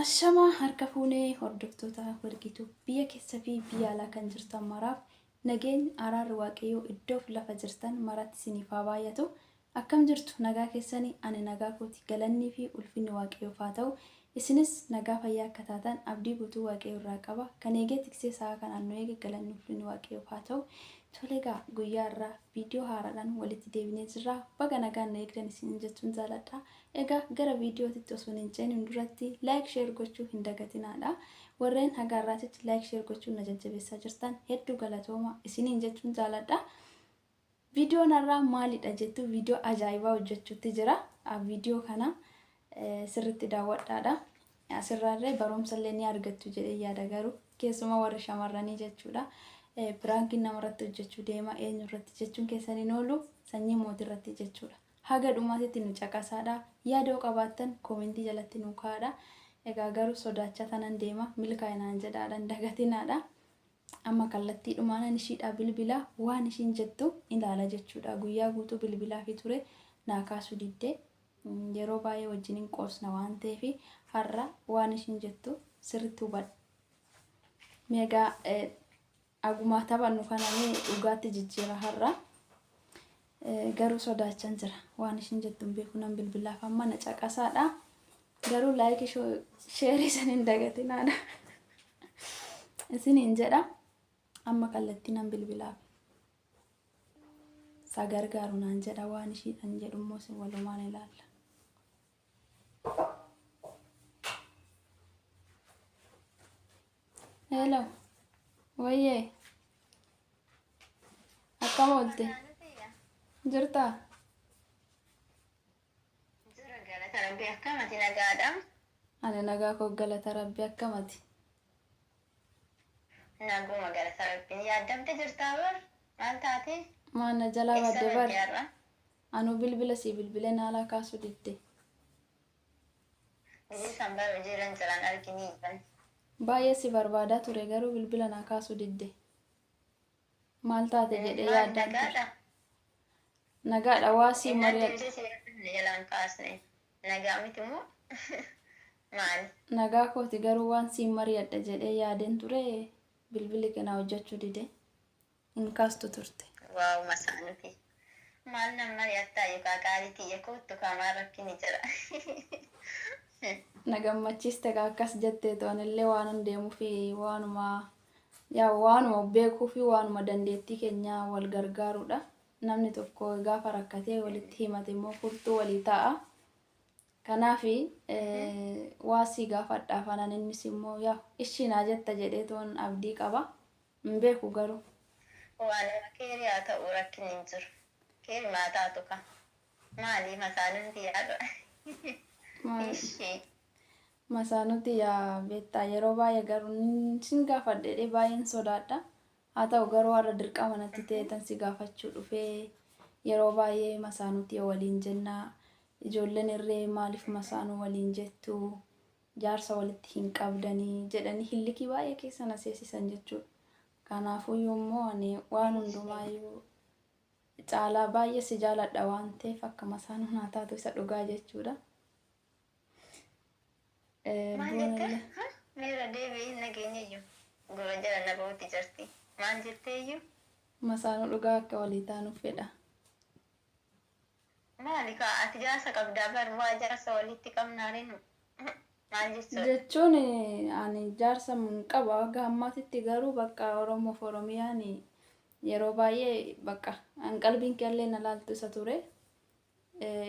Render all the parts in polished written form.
Ashama harka fuunee hordoftoota wargituu biyya keessa fi biyya alaa kan jirtan maraaf nageenya araarri waaqayyoo iddoof lafa jirtan maratti isiniif haa baay'atu. Akkam jirtu nagaa keessanii ani nagaa kooti galannii fi ulfinni waaqayyoof haa ta'u. Isinis nagaa fayyaa akka taatan abdii guutuu waaqayyoo irraa qaba. Kan eegee tiksee sa'a kanaan nu eege galannii ulfinni waaqayyoof haa ta'u. Toleegaa guyyaa irraa viidiyoo haaraadhaan walitti deebinee jirra. Baga nagaan na eegdan isin jechuun jaaladha. Egaa gara viidiyootitti osoo hin ceeniin duratti laayik sheer gochuu hin dagatinaadha. Warreen haga irraatitti laayik sheer gochuun na jajjabeessaa jirtan hedduu galatooma isiniin jechuun jaaladha. Viidiyoon irraa maalidha jettu viidiyoo ajaa'ibaa hojjechuutti jira. Viidiyoo kana sirriitti daawwadhaadha. Asirraallee barumsa illee ni argattu jedhee yaada garuu keessumaa warri shamarranii jechuudha. Piraankiin namarratti hojjechuu deema eenyu irratti jechuun keessaniin oolu sanyii mootii irratti jechuudha. Haga dhumaatitti nu caqasaadha. Yaada qabaattan koomentii jalatti nu kaa'adha. Egaa garuu sodaachaa tanan deema milkaa'inaan jedhaadha hin dagatinaadha. Amma kallattii dhumaanan ishiidha bilbilaa waan ishiin jettu ilaala jechuudha. Guyyaa guutuu bilbilaa fi ture naa kaasuu diddee yeroo baay'ee wajjin hin qoosna waan ta'eef har'a waan ishiin jettu sirriitti hubadha. Meegaa agumaa taphannu kanamee dhugaatti jijjiira har'a. Garuu sodaachaan jira waan ishiin jettu hin beeku nan bilbilaaf amma na caqasaadha. Garuu laayikii sheerii san hin dagatinaadha. Isiniin jedha amma kallattii nan bilbilaaf. Isa gargaaru naan jedha waan ishiidhaan jedhu immoo isin walumaan ilaalla. Hello. Wayyee. Akkam oolte? Jirtaa? Jira galata rabbii akkamati nagaadha. Ani nagaa koo galata rabbii akkamati? Naguma galata rabbii yaaddamte jirtaa bar maal taate? Maanna jalaa badde bar. Anu bilbila si bilbilee naalaa kaasuu didde. Hojii san bar hojiirran jiran arginii ban. Baay'ee si barbaadaa ture garuu bilbila naa kaasuu didde. Maal taate jedhee yaaddamte? Nagaadha. Nagaadha waa si mari'adha. Jalaan kaasne. Nagaa miti moo? Maali? Nagaa kooti garuu waan si mari'adha jedhee yaadeen ture bilbili kana hojjechuu dide. Hin kaastu turte. Waaw masaanuti. Maal nam mari'attaa yookaan qaalitii yakootu kamaa rakkini jira. Na gammachiiste akkas jettee to'anillee waan deemuu fi waanuma beekuu fi waanuma dandeettii keenya wal gargaaruudha. Namni tokko gaafa rakkatee walitti himate immoo furtuu walii ta'a. Kanaaf waasii gaafadhaaf anan innis immoo ishiinaa jetta jedhee toon abdii qaba. Hin beeku garuu. Waan keerii haa ta'u rakkin hin jiru. Keerii maa taatu ka? Maali masaanuti yaadha? Ishee. Masaanuti yaa beektaa yeroo baay'ee garuu sin gaafadhee baay'een sodaadha. Haa ta'u garuu har'a dirqama natti ta'eetan si gaafachuu dhufee yeroo baay'ee masaanuti waliin jennaa. Ijoolleen irree maaliif masaanuu waliin jettu jaarsa walitti hin qabdanii jedhanii hillikii baay'ee keessa na seesisan jechuudha. Kanaafuu immoo ani waan hundumaayyuu caalaa baay'ee si jaaladha waan ta'eef akka masaanuu naa taatu isa dhugaa jechuudha. Maal jettee? Meera deebiin nageenya iyyuu gurra jala na bahuutti jirti. Maal jettee iyyuu? Masaanuu dhugaa akka walii taanuuf fedha. Maali kaa ati jaarsa qabdaa barbaa jaarsa walitti qabnaarinu maal jechuudha? Jechuun ani jaarsa mun qaba akka ammaatitti garuu bakka Oromoof Oromiyaan yeroo baay'ee bakka an qalbiin keellee na laaltu isa ture.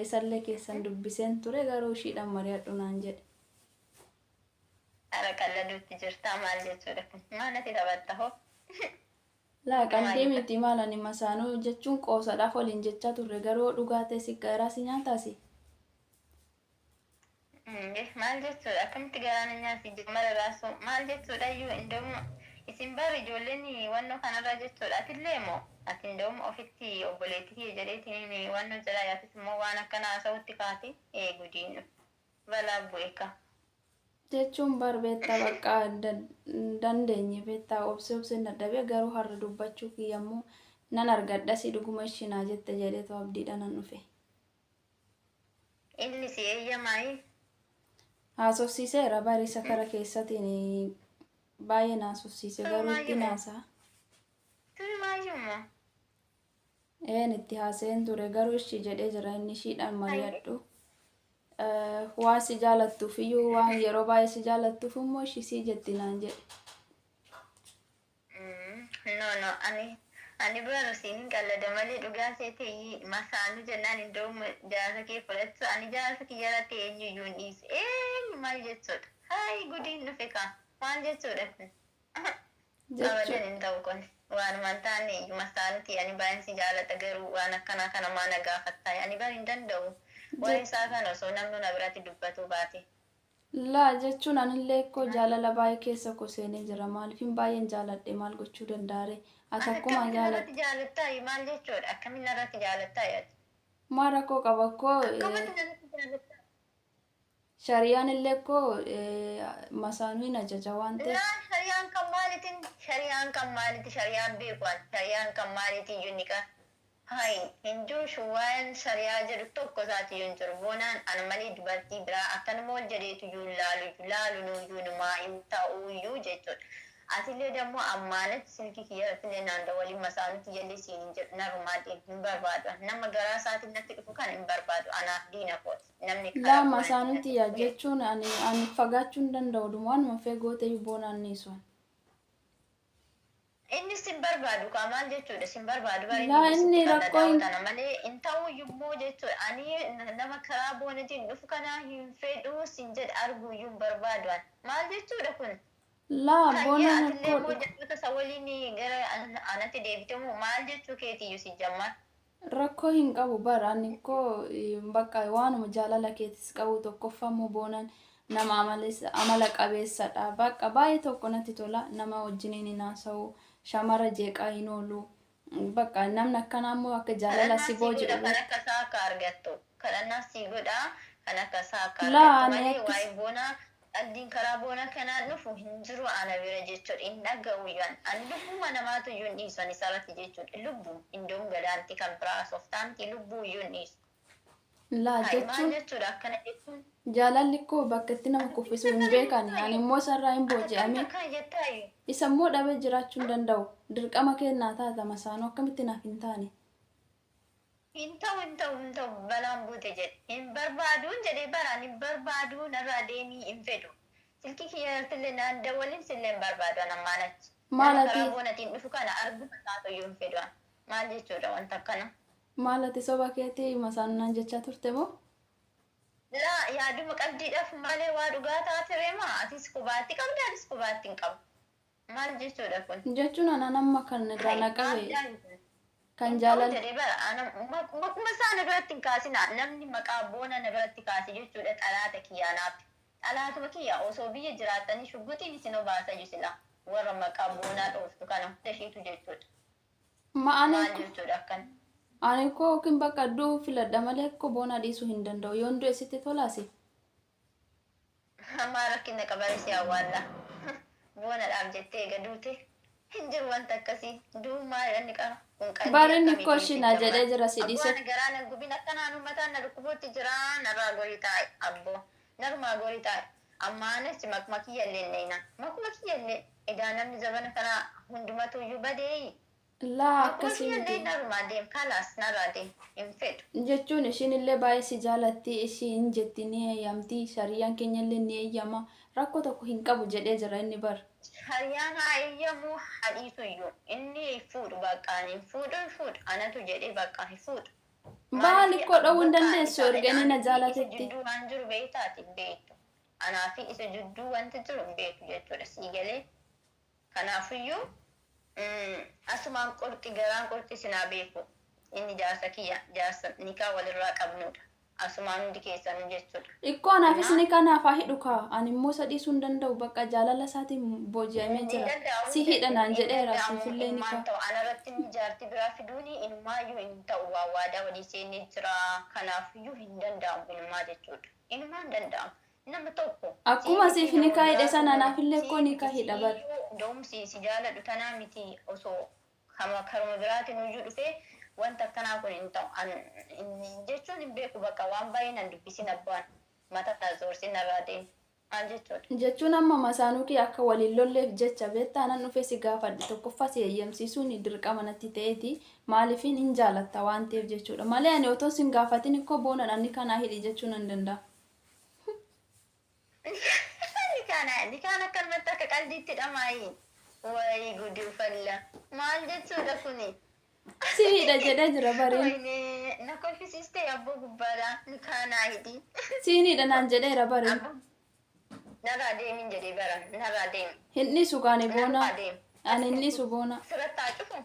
Isallee keessan dubbiseen ture garuu ishiidhaan mari'adhu naan jedhe. Ara qalladuutti jirtaa maal jechuudha kun? Maal ati taphatta hoo? Laa qalbii miti maal ani masaanuu jechuun qoosadhaaf waliin jechaa turre garuu dhugaa ta'e si garaa si nyaataasi. Maal jechuudha? Akkamitti garaana nyaati jimmara raasuu maal jechuudha iyyuu indoomu isin bari ijoolleen wannoo kanarra jechuudha atillee moo ati indoomu ofitti obboleettii jedheetiin wannoo jala yaatis immoo waan akkana haasa'utti kaati gudiinu balaa bu'eeka. Jechuun barbeetta bakka dandeenye beektaa obsee dadhabee garuu har'a dubbachuu kiyyammoo nan argadha si dhuguma ishiinaa jette jedheetu abdiidha nan dhufe. Inni si eeyyamaayi? haasofsiiseera barisa kara keessatiin baay'ee naasofsiise garuu itti naasaa. Turi maayyummaa. Itti haaseen ture garuu ishii jedhee jira inni ishiidhaan mari'adhu. Waan si jaalattuuf iyyuu waan yeroo baay'ee si jaalattuuf immoo ishii sii jetti naan jedhe. No, ani bara siin qallada malee dhugaa seetii masaanu jennaan iddoo jaarsa kee fudhattu ani jaarsa kiyya irratti eenyuyyuu hin dhiisu. Maal jechuudha? Hayi gudiin dhufe kaa maal jechuudha kun? Abadan hin ta'u kun waanumaan taane masaanuti ani baay'een si jaalata garuu waan akkanaa kana maa na gaafattaa ani bara hin danda'u. Waan isaa kana osoo namni na biratti dubbatu baate. Laa jechuun anillee akkoo jaalala baay'ee keessa koo seenee jira maaliifin baay'een jaaladhe maal gochuu dandaare ati akkuma jaaladhe. Jaalattaa maal jechuudha? Akkamiin irratti jaalattaa yaadde? Maal rakkoo qaba akkoo shariyaan illee akkoo masaanuu hin ajaja waan ta'eef. Shariyaan kan maaliti? Shariyaan beekuun shariyaan kan maaliti iyyuu ni qaba. Hai, hinjuu shuwaan shariyaa jedhu tokko isaati yuun jiru. Boonaan ana malee dubartii biraa akkanuma ol jedheetu yuun laalu nuyyuu numaa hin ta'uyyuu jechuudha. Atillee dammoo ammaanatti silkii kiyyarrattillee naannoo waliin masaanutti jallee siin hin jedhu narumaa deemu hin barbaadu. Nama garaa isaatiin natti dhufu kan hin barbaadu. Anaaf diina kooti. Namni laa masaanutti yaa jechuun ani fagaachuu hin danda'u dhumaan fagoo ta'e boonaan niisuun. Inni sin barbaadu kaa maal jechuudha sin barbaadu bari inni rakkoo malee hin ta'u iyyuu jechuudha ani nama karaa boonatiin dhufu kanaa hin fedhuu sin jedhe arguu iyyuu barbaadu maal jechuudha kun laa boonaan akkoo jabata isa waliin gara anatti deebitamu maal jechuu keetiyyuu si jammaa rakkoo hin qabu bara ani koo bakka waanuma jaalala keetis qabu tokkoffammoo boonaan nama amala qabeessadha bakka baay'ee tokko natti tola nama wajjiniin hin haasa'u shamara jeeqaa hin oolu bakka namni akkanaa immoo akka jaalala si booji'u kan akka isaa akka argattu kadhannaa si godha kan akka isaa akka argattu malee waa'ee boonaa dhaldiin karaa boona kanaan dhufu hin jiru ana bira jechuudha hin dhaga'u yaan ani lubbuma namaatu iyyuu hin dhiisu ani isarratti jechuudha lubbuu hindoon gadaanti kan biraa softaanti lubbuu iyyuu hin dhiisu. Laa jechuun jechuudha akkana jechuun jaalalli koo bakka itti nama kuffisu hin beekani ani immoo sarraa hin booji'ame isa immoo dhabee jiraachuu hin danda'u dirqama kennaa taata masaanuu akkamitti naaf hin taane. Hin ta'u balaan buute jedhe hin barbaaduun jedhee baraan hin barbaaduu narraa deemii hin fedhu silkii kiyyartillee naan dawwaliin sillee hin barbaadu anammaan achi. Maalati karaa boonatiin dhufu kana arguu taatu iyyuu hin fedhu maal jechuudha wanta akkana. Maalati soba keetii masaanunaan jechaa turte moo? Laa yaaduma qabdiidhaaf malee waa dhugaa taatire maa atis qubaatti qabdi atis qubaatti hin qabu. Maal jechuudha kun? Jechuun ana nama kan irraa naqabe kan jaalala. Maquma isaa na biratti hin kaasina namni maqaa boona na biratti kaase jechuudha xalaata kiyyaanaaf. Xalaatuma kiyya osoo biyya jiraatanii shuggutiin isin obaasa jisila warra maqaa boonaa dhooftu kana hunda ishiitu jechuudha. Maal jechuudha akkana? Ani koo kin bakka duu filadha malee koo boona dhiisuu hin danda'u yoon du'e sitti tolaase. Amma rakkina qabarisi awwaalla. Boonaadhaaf jettee eega duute hin jiru wanta akkasii duu maal inni qaba. Barinni koo shina jedhee jira si dhiise. Abbaan garaa na gubin akkanaan uummataan na dhukkubuutti jira narraa gorii taa'e abboo narumaa gorii taa'e ammaanis makuma kiyyallee neena makuma kiyyallee egaa namni zabana kana hundumatu iyyuu badee. Laa akkasii miti. Jechuun ishiin illee baay'ee si jaalatti ishiin jetti ni eeyyamti shariyaan keenya illee ni eeyyama rakkoo tokko hin qabu jedhee jira inni bar. Shariyaan haa eeyyamu hadhiisu iyyuu inni fuudhu bakka ani fuudhu anatu jedhee bakka fuudhu. Baali koo dhowuu hin dandeessu erganii na jaalatetti. Jidduu waan jiru beektaati beektu anaafi isa jidduu wanti jiru hin beeku jechuudha sii galee kanaafiyyuu. Asumaan qorti garaan qorti sinaa beeku inni jaarsa kiyya jaarsa nikaa walirraa qabnudha asumaan hundi keessanuu jechuudha. Ikkoo anaafis ni kanaaf haa hidhu kaa ani immoo sadhiisuu hin danda'u bakka jaalala isaatiin booji'amee jira si hidhanaan jedheera siifillee ni kaa. Anarratti ni jaarti biraa fiduuni inumaayyuu hin ta'u waa waadaa walii seennee jira kanaafiyyuu hin danda'amu inumaa jechuudha inumaa hin danda'amu. Nama tokko akkuma siif ni kaa hidhe sana anaafillee koo ni kaa hidha bar. Doomsi si jaaladhu tanaa miti osoo karuma biraatiin iyyuu dhufee wanta akkanaa kun hin ta'u jechuun hin beeku bakka waan baay'ee nan dubbisin abbaan mataa zoorsin irraa deemu Maal jechuudha? Jechuun amma masaanuu kee akka waliin lolleef jecha beektaa nan dhufee si gaafadhe tokkoffaa si eeyyamsiisuun dirqama natti ta'eeti maaliifin hin jaalatta waan ta'eef jechuudha malee ani otoo sin gaafatin ikkoo boona dhanni kanaa hidhi jechuu nan danda'a. Ni kana akkanumatti akka qalbiitti dhamaayi. Wayii gudi ufalla. Maal jechuudha kuni? Si hidha jedhee jira bareen. Wayne na kolfisiistee abboo gubbaadha. Ni kanaa hidhi. Siin hidha naan jedheera bareen. Narraa deemin jedhee bara. Narraa deemi. Hinni sugaani boona. Ani inni su boona. Sirrattaa cufu.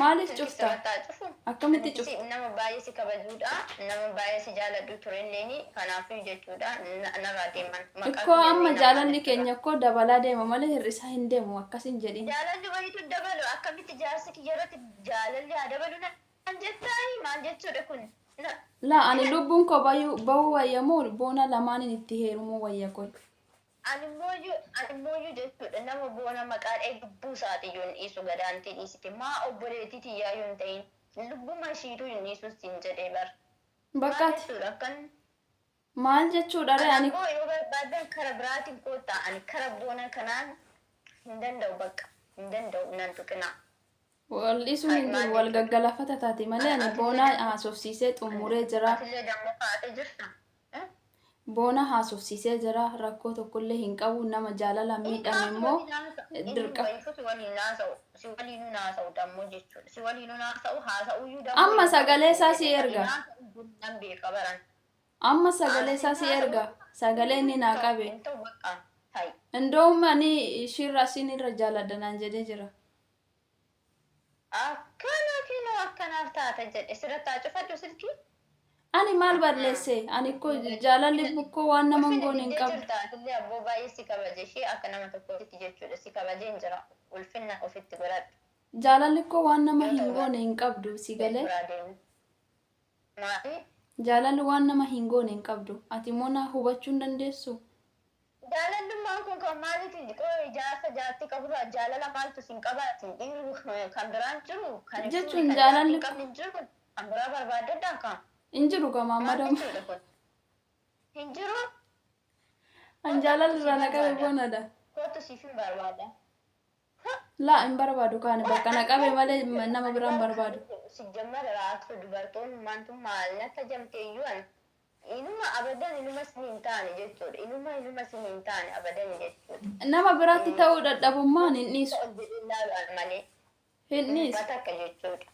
Maaliif cufta? Sirrattaa cufu. Akkamitti cufta? Nama baay'ee si kabajuudha. Nama baay'ee si jaaladhu turelleeni. Kanaafuu jechuudha. Narraa deeman. Ikkoo amma jaalalli keenya akkoo dabalaa deema malee hir'isaa hin deemu akkasin jedhin. Jaalalli wayitu dabalu akkamitti jaarsi kiyyarratti jaalalli haa dabalu nan jettaayi maal jechuudha kun. Laa ani lubbuun koo bahuu wayyamoo boona lamaaniin itti heerumuu wayya koy. Ani mooyyuu jechuudha nama boona maqaa dhee lubbuu isaatiyyuu hin dhiisu gadaantii dhiisite maa obboleetii tiyyaayyuu hin ta'in lubbuma ishiituu hin dhiisus hin jedhee bara. Bakkaati. Maal jechuudha ree ani. Anammoo yoo barbaadan kara biraatiin koottaa ani kara boona kanaan hin danda'u bakka hin danda'u nan tuqinaa. Wal'isuun hin jiru wal gaggalafata taate malee ani boona haasofsiisee xumuree jira. Atillee dammoo kaa'atee jirta. Boona haasofsiisee jira rakkoo tokkollee hin qabu nama jaalala miidhame immoo dirqa. Si waliin naasa'u dammoo jechuudha. Si waliin naasa'u haasa'uyyuu dammoo. Amma sagalee isaa si erga. Nan beeka baran. Amma sagalee isaa si erga. Sagalee inni naa qabe. Indoom ani ishirra sinirra jaaladha naan jedhee jira. Akkanaaf taata jedhe sirrattaa cufadhu silkii. Ani maal balleesse? Ani ko jaalalli bukkoo waan nama hin goone hin qabu. Illee abboo baay'ee si kabaje ishee akka nama tokkootti jechuudha. Si kabajee hin jira. Ulfinna ofitti godhadhu. Jaalalli koo waan nama hin goone hin qabdu si galee. Maali? Jaalalli waan nama hin goone hin qabdu. Ati immoo na hubachuu hin dandeessu. Jaalalummaan kun kan maaliiti? Ijaarsa jaartii qaburraa jaalala maaltu sin qabaatin? Kan biraan jiru? Jechuun jaalalli hin jiru? Kan biraa barbaadaddaa kan? Injiru kama madam. Injiru? An jaalalli irraa na qabe boonadha. Kootu siif hin barbaada. Laa hin barbaadu kaane bakka na qabe malee nama biraan barbaadu. Si jammada raatu dubartoonni maantu maal natti jamteeyyuu an inuma abadan inuma sin hin taane jechuudha. Inuma sin hin taane abadan jechuudha. Nama biraatti ta'uu dadhabummaan hin dhiisu. Malee. Hin dhiisu. Bakka jechuudha.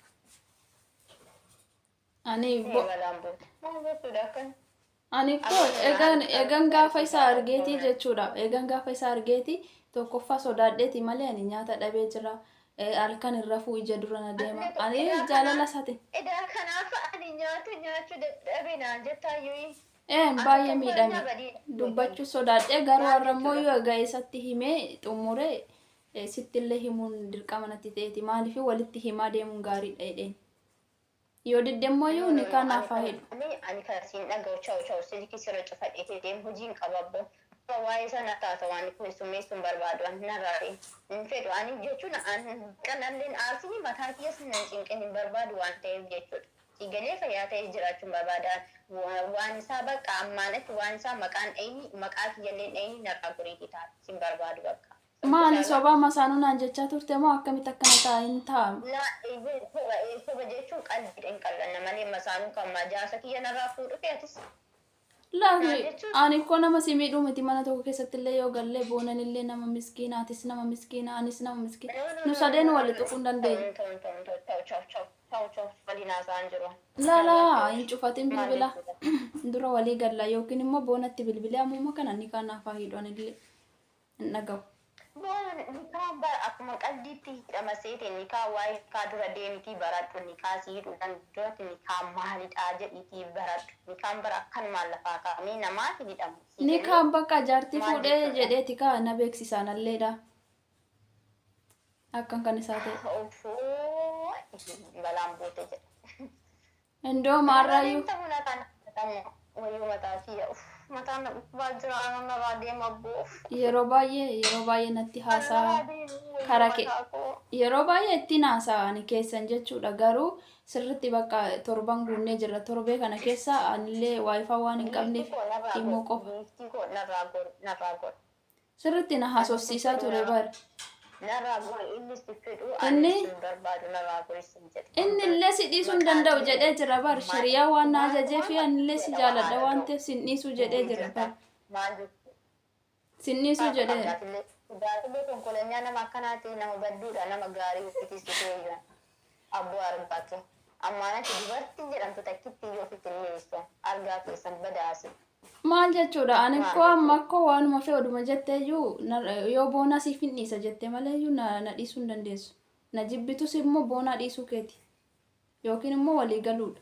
Ani ko egan gaafa isaa argeeti jechuudha. Egan gaafa isaa argeeti tokkoffaa sodaadheeti malee ani nyaata dhabee jira. Halkan hin rafuu ija dura na deema. Ani jaalala isaati. Edaa kanaaf ani nyaata nyaachuu dadhabee naan jettaayyuu. Baay'ee miidhame. Dubbachuu sodaadhee garuu har'a immoo yoo egaa isatti himee xumuree sittillee himuun dirqama natti ta'eeti. Maaliif walitti himaa deemuun gaariidha jedheen. Yoo diddeemmoo yoo ni kanaaf haa hedhu. Ani kan siin dhaga'u chawu silkii sirra cufadheetee deemu hojiin qababbo. Waa'ee sana taata waan kun summeessuun barbaadu an narraare. Hin fedhu ani jechuun kanalleen aarsiin mataa kiyyaas hin cinqin hin barbaadu waan ta'eef jechuudha. Sigalee fayyaa ta'ee jiraachuun barbaada. Waan isaa bakka ammaanatti waan isaa maqaan dhayini maqaa kiyyallee dhayini narraa guriitii taata. Sin barbaadu bakka. Maali sobaa masaanuu naan jechaa turte moo akkamitti akkana ta'a hin taa'amu? Soba jechuun qalbiidha hin qallanna malee masaanuu kan jaarsa kiyya narraa fuudhu feetis. Ani ko nama si miidhuu miti mana tokko keessatti illee yoo gallee boonan illee nama miskiina atis nama miskiina anis nama miskiina nu sadeen wali tuquu hin dandeenyu. Laalaa hin cufatin bilbila dura walii galla yookiin immoo boonatti bilbilee ammuma kana ni kanaaf haa hidhan illee hin dhagahu. Nikaan akkuma qalbiitti hidhama seete nikaa waa'ee nikaa dura deemitii baradhu nikaa si hidhuudhaan duratti nikaa maalidhaa jedhiitii baradhu nikaan bara akkan maallafaa kaa'amee namaa hin hidhamu. Nikaan bakka jaartii fuudhee jedheeti kaa na beeksisaan alleedha. Akkan kan isaa ta'e. Balaan boote jedhe. Indoo maarraayyuu. Wayyuu mataa kiyya. mataan na dhukkubaa jira anan narraa deema bu'uuf. yeroo baay'ee natti haasaa karaa kee yeroo baay'ee ittiin haasa'ani keessan jechuudha. Garuu sirriitti bakka torban guunnee jirra. Torbee kana keessa anillee waayifaa waan hin qabneef immoo qofa Biiftii koo narraa godha. sirriitti na haasofsiisaa ture bara. Narraa godha inni si fedhu Inni- ani sin barbaadu narraa godha sin jedhe. Inni illee si dhiisuu hin danda'u jedhee jira bar. Shariyaa waan na ajajee fi anillee si jaaladha waan ta'eef sin dhiisuu jedhee jira bar. Maal jechuudha? Sin dhiisuu jedhee. Dhugaatillee konkolaataa nama akkanaati nama badduudha nama gaarii ofiitis ta'ee abboo argaatu. Ammaanatti dubartiin jedhamtu takkitti yoo ofitti dhiyeessu argaa keessan badaasu. Maal jechuudha ani koo amma akkoo waanuma fe'uduma jetteeyyuu yoo boonaa siif hin dhiisa jette maleeyyuu na dhiisuu hin dandeessu. Na jibbitus immoo boonaa dhiisuu keeti. Yookiin immoo walii galuudha.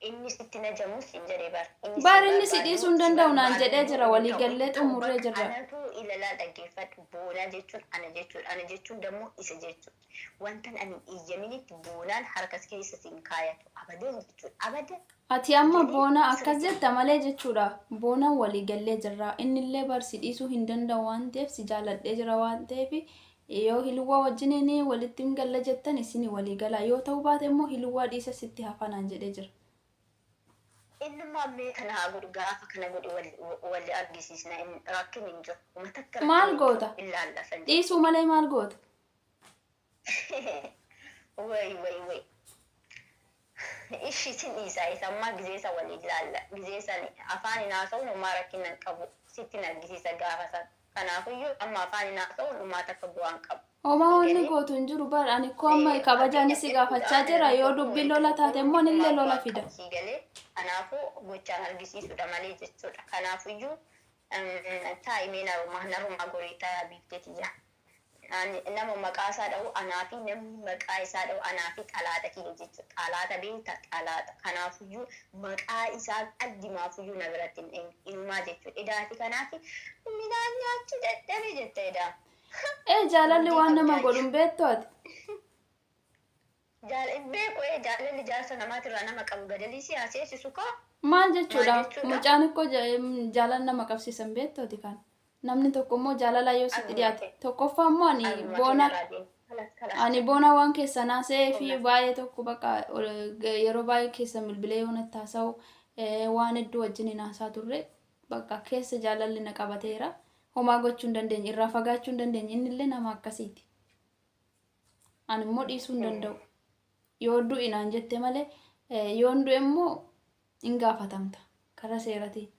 Inni sitti na jamus hin jedhee bar. Bar inni si dhiisuu hin danda'u naan jedhee jira walii gallee xumurree jirra. Anatu ilalaa dhaggeeffadhu boonaa jechuun ana jechuun dammoo isa jechuudha. Wantan ani iyyaminitti boonaan harkas keessa siin kaayatu abadan jechuudha abadan. Ati amma boonaa akkas jetta malee jechuudha. Boonaan walii gallee jirra. Innillee bar si dhiisuu hin danda'u waan ta'eef si jaaladhee jira waan ta'eef yoo hiluwaa wajjiniin walitti hin galla jettan isin walii gala. Yoo ta'uu baate immoo hiluwaa dhiisa sitti hafanaan jedhee jira. Inni maammee kana haa godhu gaafa kana godhu walli argisiisna rakkin hin jiru. Maal goota? Illaallasan. Dhiisuu malee maal goota? Way. Ishi sin dhiisaa isa ammaa gizeessa walii ilaalla. Gizeessan afaan hin haasa'u numaa rakkina hin qabu. Sitti hin argisiisa gaafa sana. Kanaafiyyuu amma afaan hin haasa'u numaa takka bu'aan qabu. Homaa wanni gootu hin jiru bar ani koo amma kabajaan si gaafachaa jira yoo dubbiin lola taate immoo illee lola fida. Kanaafuu gochaan argisiisuudha malee jechuudha. Kanaafiyyuu taa'imee narumaa goriitaa biifteeti jira. Nama maqaa isaa dha'u anaa fi namni maqaa isaa dha'u anaa fi xalaata kiyya jechuudha. Xalaata beekta xalaata. Kanaafiyyuu maqaa isaa addimaafiyyuu na biratti hinumaa jechuudha. Edaati kanaaf midhaan nyaachuu dadhabee jetta edaa. Jaalalli waan nama godhun beektu ati. Beeku jaalalli jaarsa namaatirraa nama qabu gadalii siyaaseessisu kaa. Maal jechuudha? Mucaan ikkoo jaalala nama qabsiisan beektu ati kan. Namni tokko immoo jaalala yoo sitti dhiyaate. Tokkoffaa immoo ani boona waan keessa naasee fi baay'ee tokko bakka yeroo baay'ee keessa bilbilee yoo natti haasa'u waan hedduu wajjin haasaa turre bakka keessa jaalalli na qabateera. Homaa gochuu hin dandeenye irraa fagaachuu hin dandeenye innillee nama akkasiiti. Ani immoo dhiisuu hin danda'u. Yoo du'i naan jette malee yoo du'e immoo hin gaafatamta karaa seeratiin.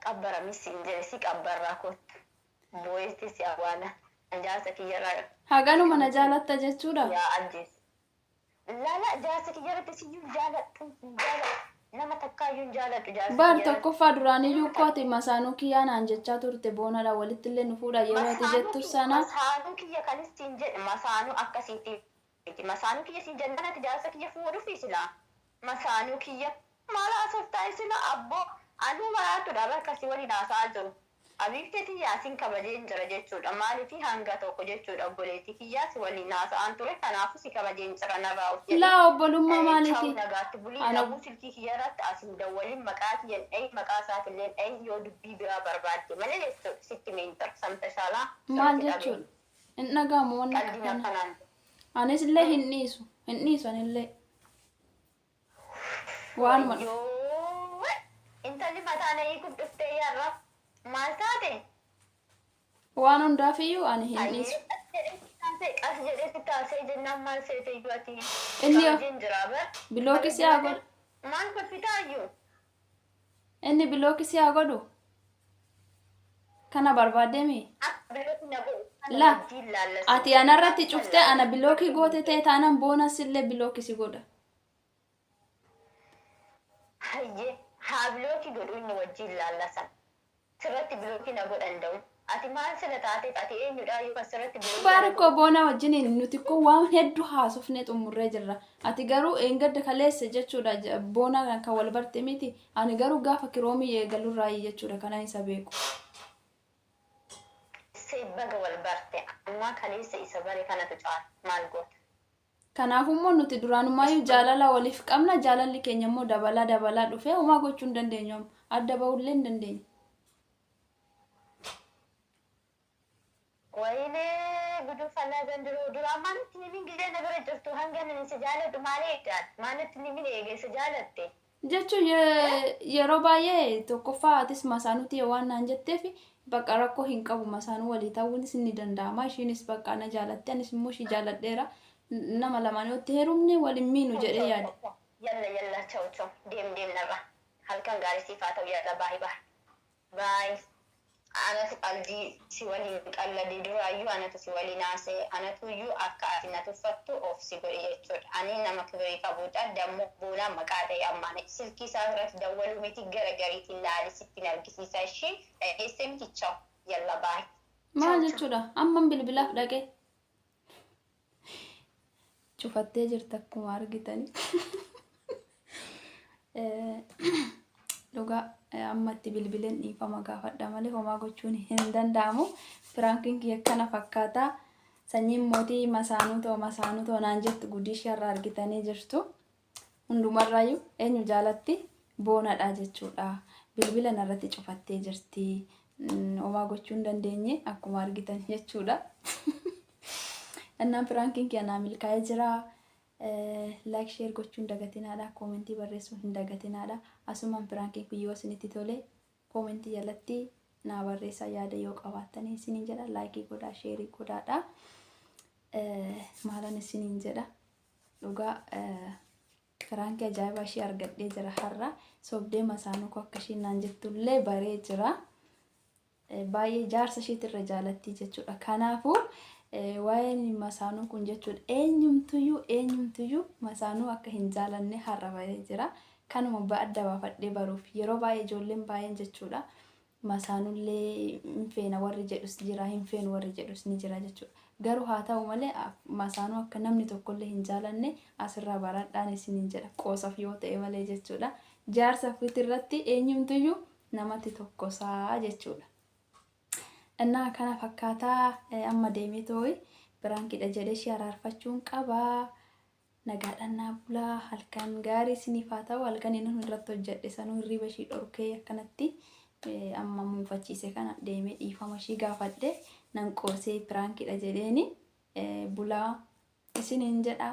Qabbara misiin jedhe si qabbarraa kootu. Boo'eetti si awwaala. Jaarsa kiyyarraa. Haganuma na jaalatta jechuudha. Yaa ajjees. Laala jaarsa kiyyarratti siyyuu jaaladhu. Nama takkaayyuu jaaladhu jaarsa Bar tokkoffaa duraaniyyuu kooti masaanuu kiyyaa naan jechaa turte boonadha walitti illee nu fuudha yeroo ati jettu sana. Masaanuu kiyya kanis siin jedhe masaanuu akkasiiti. Masaanuu kiyya siin jennaan jaarsa kiyya fuudhuufi silaa. Masaanuu kiyya maal haasoftaa sila abboo aduu maraatudha bakka si waliin haasa'aa jiru. Abiifteetii yaasiin kabajeen jira jechuudha. Maaliifii hanga tokko jechuudha obboleettii kiyyaa si waliin haasa'aan ture kanaafuu si kabajeen jira narraa of jedhe. Laa obbolummaa maaliiti? Nagaatti bulii dhabuu silkii kiyya irratti asiin dawwaliin maqaa kiyyan dhayi maqaa isaatillee dhayi yoo dubbii biraa barbaadde malee jechuudha sitti meentara samta shaalaa. Maal jechuudha? Hin dhagaamu wanni Qalbiin akkanaan. Anis illee hin dhiisu anillee. Waanuma Yoo intalli mataan eeguuf dhuftee yarra maal taate? waan hundaafiyyuu ani hin dhiisu. As jedhee si taasee jennaan maal seete iyyuu ati. Inni Kabajeen jiraa bar. bilookisi haa godhu. Maal kolfitaayyuu? Inni bilookisi haa godhu. Kana barbaaddeemi? Bilookii na godhu. La ati anarratti cuftee ana bilookii goote ta'e taanaan boonas illee bilookisi godha. Hayyee haa bilookii godhu inni wajjin laallasan. Sirratti bilookii na godhan da'u. Ati maal sila taateef ati eenyudha yookaan sirratti bilookii. Baarikoo boona wajjin nuti kun waan hedduu haasofnee xumurree jirra. Ati garuu eengadda kaleessa jechuudha boona kan wal barte miti. Ani garuu gaafa kiroomii eegalurraa jechuudha kana isa beeku. Baga wal barte amma kaleessa isa bare kanatu caala maal goota. Kanaafummoo nuti duraanummaayyuu jaalala waliif qabna. Jaalalli keenya immoo dabalaa dhufee homaa gochuu hin dandeenyu. Adda bahullee hin dandeenyu. ወይኔ ጉዱ ፈላ ዘንድሮ ዱራ ማለት ምን ጊዜ ነበር ጭርቱ hangan si jaalatu maaliidhaan maalitti ni miidhee si jaalatte jechuun yeroo baay'ee tokkoffaa atis masaanuti waan naan jetteef bakka rakkoo hin qabu masaanuu walii ta'uunis ni danda'ama. Ishiinis bakka na jaalatte anis immoo ishii jaaladheera. Nama lamaan yoo itti heerumne waliin miinu jedhee yaada. Yalla chawcho deem naba halkan gaarii siif haa ta'u yalla baay. Anas qalbii si waliin qalladii duraayyuu anatu si waliin haasee anatuyyuu akka ati na tuffattu of si godhe jechuudha. Ani nama kibirii qabudha dammoo boonaa maqaa ta'e ammaane silkii isaa irratti dawwaluu miti gara gariitiin laali sittiin argisiisa ishee dhageessee miti chaw yalla baay. Maal jechuudha amman bilbilaaf dhaqee cufattee jirta akkuma argitanii. Dhugaa ammatti bilbileen dhiifama gaafadha malee homaa gochuun hin danda'amu. Piraankiin kiyya kana fakkaata. Sanyiin mootii masaanuu naan jettu gudii isheerraa argitanii jirtu. Hundumarraayyuu eenyu jaalatti boonadha jechuudha. Bilbila narratti cufattee jirti. Homaa gochuu hin dandeenye akkuma argitan jechuudha. Innaan piraankiin kiyya naa milkaa'ee jira. Like share gochuu hin dagatinaadha. Koomentii barreessuu hin dagatinaadha. Asumaan piraankiin kun yoo isinitti tole koomentii jalatti naa barreessaa yaada yoo qabaattanii isiniin jedha. Laayikii godhaa sheerii godhaadha. Maalan isiniin jedha. Dhugaa piraankii ajaa'ibaa ishee argadhee jira har'a. Sobdee masaanuu akka isheen naan jettullee baree jira. Baay'ee jaarsa isheetirra jaalatti jechuudha. Kanaafuu waa'een masaanuu kun jechuudha eenyumtuyyuu masaanuu akka hin jaalanne har'a baree jira. Kanuma adda baafadhee baruuf yeroo baay'ee ijoolleen baay'een jechuudha masaanullee hin feena warri jedhus jira hin feenu warri jedhus ni jira jechuudha. Garuu haa ta'u malee masaanuu akka namni tokkollee hin jaalanne asirraa baradhaan isiniin jedha qoosaaf yoo ta'e malee jechuudha. Jaarsa fiitirratti eenyumtuyyuu namatti tokkosaa jechuudha. Innaa kana fakkaataa amma deemee too'i piraankiidha jedhee ishee araarfachuun qabaa. Nagaadhaan naa bulaa halkan gaarii isiniif haa ta'u. Halkan inni irratti hojjedhe sanuu hirriba ishii dhorkee akkanatti amma muufachiise kana deemee dhiifama ishii gaafadhe nan qoosee piraankiidha jedheeni bulaa isiniin jedha.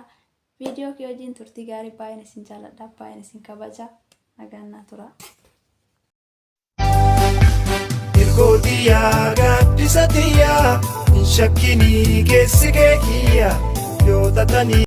Viidiyoo kee wajjin turtii gaarii baay'een isin jaalladha baay'een isin kabaja. Nagaan naa tura. Irgoodiyaa gaaddisa tiyyaa hin shakkinii keessi kee kiyya yoo tatanii.